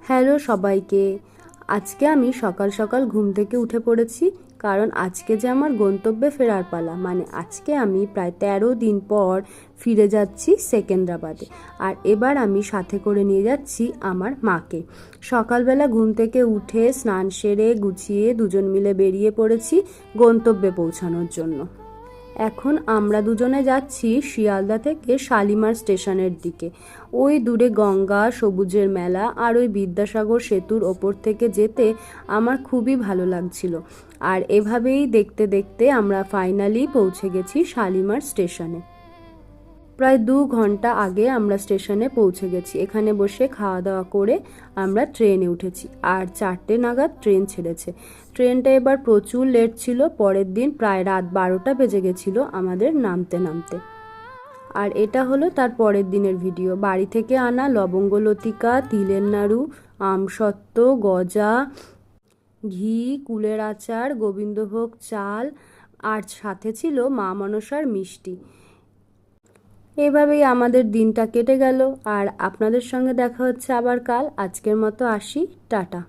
Hello সবাইকে। আজকে আমি সকাল সকাল ঘুম থেকে উঠে পড়েছি, কারণ আজকে যে আমার গন্তব্যে ফেরার পালা। মানে আজকে আমি প্রায় 13 দিন পর ফিরে যাচ্ছি সেকেন্দ্রাবাদে। আর এবার আমি সাথে করে নিয়ে যাচ্ছি আমার মাকে। সকালবেলা ঘুম থেকে উঠে স্নান সেরে গুছিয়ে দুজন মিলে বেরিয়ে পড়েছি গন্তব্যে পৌঁছানোর জন্য। এখন আমরা দুজনে যাচ্ছি শিয়ালদা থেকে শালিমার স্টেশনের দিকে। ওই দূরে গঙ্গা, সবুজের মেলা আর ওই বিদ্যাসাগর সেতুর ওপর থেকে যেতে আমার খুবই ভালো লাগছিল। আর এভাবেই দেখতে দেখতে আমরা ফাইনালি পৌঁছে গেছি শালিমার স্টেশনে। প্রায় 2 ঘন্টা আগে আমরা স্টেশনে পৌঁছে গেছি। এখানে বসে খাওয়া দাওয়া করে আমরা ট্রেনে উঠেছি, আর 4টে নাগাদ ট্রেন ছেড়েছে। ট্রেনটা এবার প্রচুর লেট ছিল। পরের দিন প্রায় রাত 12টা বেজে গেছিলো আমাদের নামতে নামতে। আর এটা হলো তার পরের দিনের ভিডিও। বাড়ি থেকে আনা লবঙ্গ লতিকা, তিলের নাড়ু, আমসত্ত্ব, গজা, ঘি, কুলের আচার, গোবিন্দভোগ চাল, আর সাথে ছিল মা মনসার মিষ্টি। এভাবেই আমাদের দিনটা কেটে গেল। আর আপনাদের সঙ্গে দেখা হচ্ছে আবার কাল। আজকের মতো আসি, টাটা।